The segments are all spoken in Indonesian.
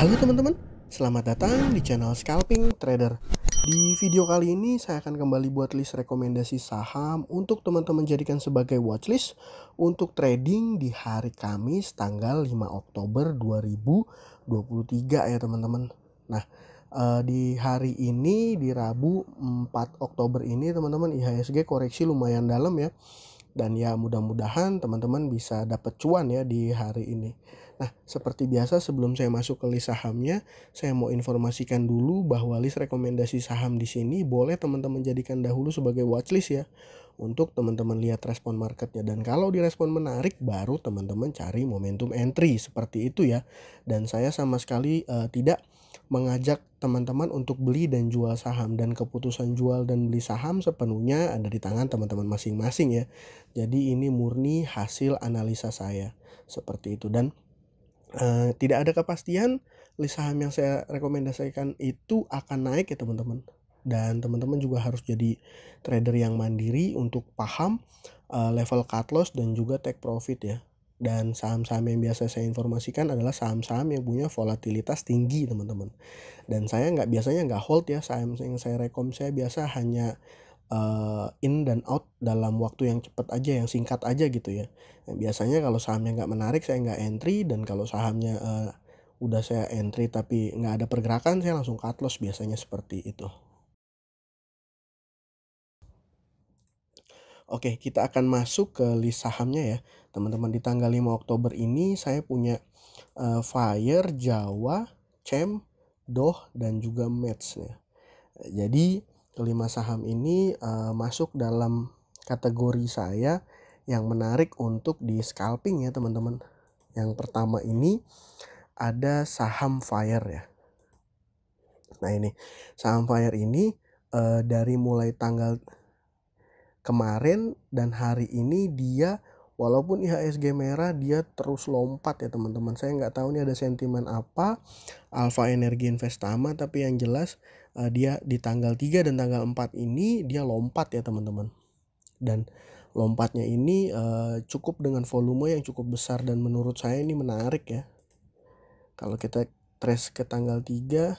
Halo teman-teman, selamat datang di channel Scalping Trader. Di video kali ini saya akan kembali buat list rekomendasi saham untuk teman-teman jadikan sebagai watchlist untuk trading di hari Kamis tanggal 5 Oktober 2023 ya teman-teman. Nah, di hari ini di Rabu 4 Oktober ini teman-teman IHSG koreksi lumayan dalam ya. Dan ya mudah-mudahan teman-teman bisa dapat cuan ya di hari ini. Nah, seperti biasa sebelum saya masuk ke list sahamnya, saya mau informasikan dulu bahwa list rekomendasi saham di sini boleh teman-teman jadikan dahulu sebagai watchlist ya. Untuk teman-teman lihat respon marketnya. Dan kalau direspon menarik, baru teman-teman cari momentum entry. Seperti itu ya. Dan saya sama sekali tidak mengajak teman-teman untuk beli dan jual saham. Dan keputusan jual dan beli saham sepenuhnya ada di tangan teman-teman masing-masing ya. Jadi ini murni hasil analisa saya. Seperti itu. Dan tidak ada kepastian list saham yang saya rekomendasikan itu akan naik ya teman-teman. Dan teman-teman juga harus jadi trader yang mandiri untuk paham level cut loss dan juga take profit ya. Dan saham-saham yang biasa saya informasikan adalah saham-saham yang punya volatilitas tinggi teman-teman. Dan saya biasanya nggak hold ya, saham yang saya rekom saya biasa hanya in dan out dalam waktu yang cepat aja, yang singkat aja gitu ya. Nah, biasanya kalau sahamnya nggak menarik saya nggak entry, dan kalau sahamnya udah saya entry tapi nggak ada pergerakan saya langsung cut loss, biasanya seperti itu. Oke, kita akan masuk ke list sahamnya ya teman-teman. Di tanggal 5 Oktober ini saya punya Fire, Jawa, Chem, Doh, dan juga Mets ya. Jadi kelima saham ini masuk dalam kategori saya yang menarik untuk di scalping ya teman-teman. Yang pertama ini ada saham Fire ya. Nah ini saham Fire ini dari mulai tanggal kemarin dan hari ini dia walaupun IHSG merah dia terus lompat ya teman-teman. Saya nggak tahu nih ada sentimen apa Alpha Energi Investama, tapi yang jelas dia di tanggal 3 dan tanggal 4 ini dia lompat ya teman-teman. Dan lompatnya ini cukup dengan volume yang cukup besar dan menurut saya ini menarik ya. Kalau kita trace ke tanggal 3,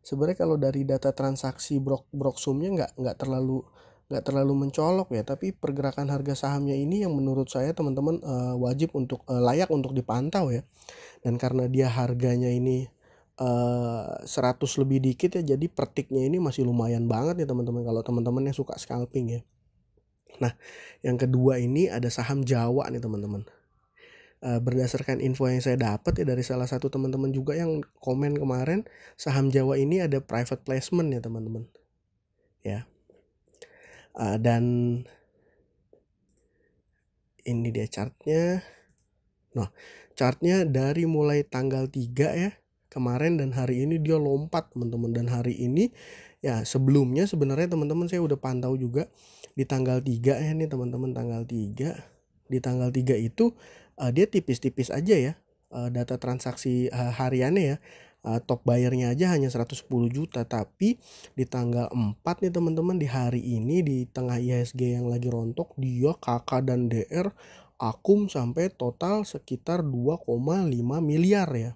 sebenarnya kalau dari data transaksi Broksumnya nggak terlalu mencolok ya, tapi pergerakan harga sahamnya ini yang menurut saya teman-teman wajib untuk layak untuk dipantau ya. Dan karena dia harganya ini 100 lebih dikit ya, jadi pertiknya ini masih lumayan banget ya teman-teman kalau teman-teman yang suka scalping ya. Nah, yang kedua ini ada saham Jawa nih teman-teman. Berdasarkan info yang saya dapat ya dari salah satu teman-teman juga yang komen kemarin, saham Jawa ini ada private placement ya teman-teman ya. Dan ini dia chartnya. Nah, chartnya dari mulai tanggal 3 ya kemarin dan hari ini dia lompat teman-teman. Dan hari ini ya sebelumnya sebenarnya teman-teman saya udah pantau juga di tanggal 3 ya nih teman-teman, tanggal 3. Di tanggal 3 itu dia tipis-tipis aja ya data transaksi hariannya ya. Top bayarnya aja hanya 110 juta, tapi di tanggal 4 nih teman-teman, di hari ini di tengah IHSG yang lagi rontok, dia KK dan DR akum sampai total sekitar 2,5 miliar ya.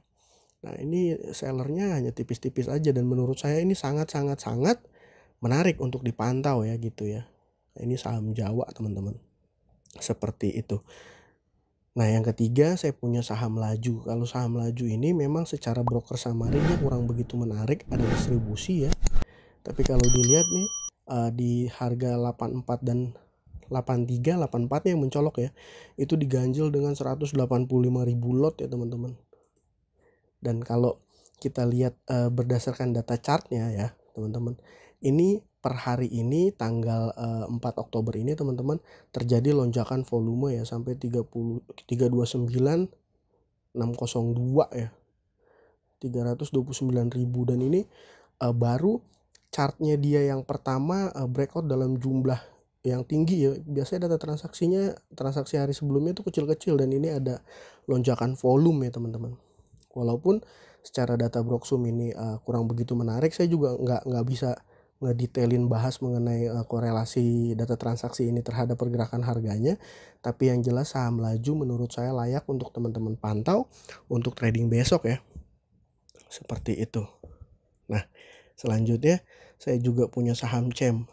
Nah ini sellernya hanya tipis-tipis aja, dan menurut saya ini sangat-sangat menarik untuk dipantau ya gitu ya. Nah, ini saham Jawa teman-teman, seperti itu. Nah yang ketiga saya punya saham Laju. Kalau saham Laju ini memang secara broker summary dia kurang begitu menarik, ada distribusi ya. Tapi kalau dilihat nih di harga 84 dan 83, 84 yang mencolok ya, itu diganjel dengan 185.000 lot ya teman-teman. Dan kalau kita lihat berdasarkan data chartnya ya teman-teman, ini per hari ini tanggal 4 Oktober ini teman-teman terjadi lonjakan volume ya sampai 329.602 ya, 329.000. Dan ini baru chartnya dia yang pertama breakout dalam jumlah yang tinggi ya. Biasanya data transaksi hari sebelumnya itu kecil-kecil, dan ini ada lonjakan volume ya teman-teman. Walaupun secara data Broksum ini kurang begitu menarik, saya juga nggak bisa ngedetailin bahas mengenai korelasi data transaksi ini terhadap pergerakan harganya. Tapi yang jelas saham Laju menurut saya layak untuk teman-teman pantau untuk trading besok ya. seperti itu. Nah, selanjutnya saya juga punya saham CEM.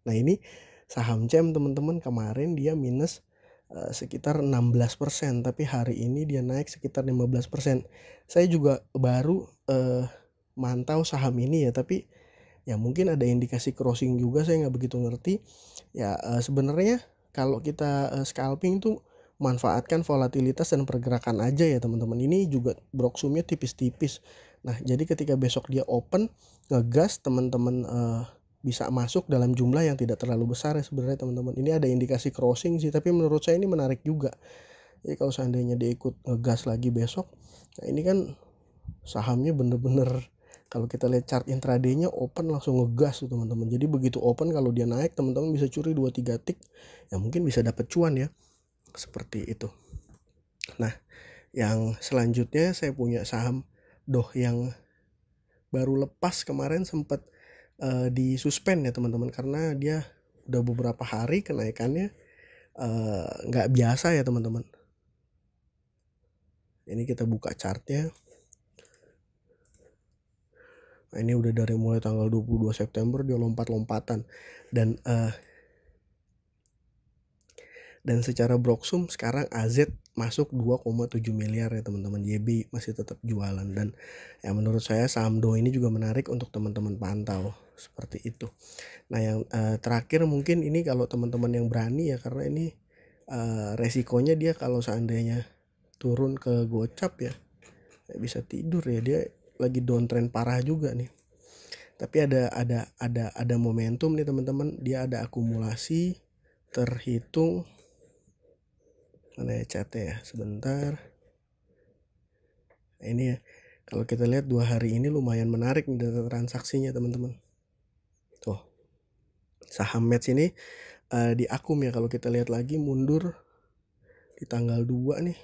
Nah, ini saham CEM teman-teman, kemarin dia minus sekitar 16%, tapi hari ini dia naik sekitar 15%. Saya juga baru mantau saham ini ya, tapi ya mungkin ada indikasi crossing juga, saya nggak begitu ngerti. Ya sebenarnya kalau kita scalping tuh manfaatkan volatilitas dan pergerakan aja ya teman-teman. Ini juga broksumnya tipis-tipis. Nah jadi ketika besok dia open ngegas, teman-teman bisa masuk dalam jumlah yang tidak terlalu besar ya sebenarnya teman-teman. Ini ada indikasi crossing sih, tapi menurut saya ini menarik juga. Jadi kalau seandainya dia ikut ngegas lagi besok, nah ini kan sahamnya bener-bener, kalau kita lihat chart intraday-nya open langsung ngegas tuh teman-teman. Jadi begitu open kalau dia naik, teman-teman bisa curi 2-3 tick, ya mungkin bisa dapat cuan ya. Seperti itu. Nah, yang selanjutnya saya punya saham Doh yang baru lepas kemarin, sempat disuspend ya teman-teman, karena dia udah beberapa hari kenaikannya nggak biasa ya teman-teman. Ini kita buka chartnya. Nah, ini udah dari mulai tanggal 22 September dia lompat-lompatan. Dan secara broksum sekarang AZ masuk 2,7 miliar ya teman-teman. JB masih tetap jualan. Dan ya menurut saya saham Doh ini juga menarik untuk teman-teman pantau. Seperti itu. Nah yang terakhir mungkin ini kalau teman-teman yang berani ya, karena ini resikonya dia kalau seandainya turun ke gocap ya bisa tidur ya, dia lagi downtrend parah juga nih. Tapi ada momentum nih teman-teman, dia ada akumulasi terhitung, mana ya catnya ya, sebentar. Nah, ini ya, kalau kita lihat 2 hari ini lumayan menarik nih data transaksinya teman-teman. Tuh, saham Mets ini di akum ya, kalau kita lihat lagi mundur di tanggal 2 nih.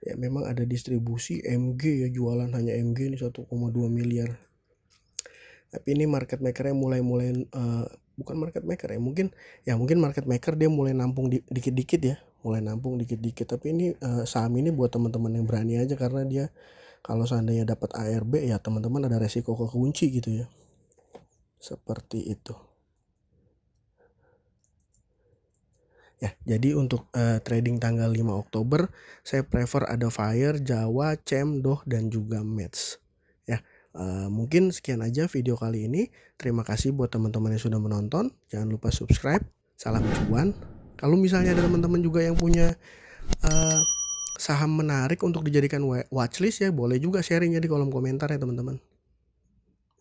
Ya memang ada distribusi MG ya, jualan hanya MG ini 1,2 miliar. Tapi ini market makernya mulai bukan market maker ya, mungkin market maker dia mulai nampung dikit-dikit ya, tapi ini saham ini buat teman-teman yang berani aja, karena dia kalau seandainya dapat ARB ya teman-teman ada resiko kekunci gitu ya. Seperti itu. Ya, jadi untuk trading tanggal 5 Oktober saya prefer ada Fire, Jawa, CEM, Doh dan juga Mets. Ya, mungkin sekian aja video kali ini. Terima kasih buat teman-teman yang sudah menonton. Jangan lupa subscribe. Salam cuan. Kalau misalnya ada teman-teman juga yang punya saham menarik untuk dijadikan watchlist ya, boleh juga sharingnya di kolom komentar ya teman-teman.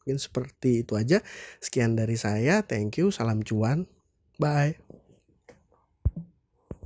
Mungkin seperti itu aja. Sekian dari saya. Thank you. Salam cuan. Bye.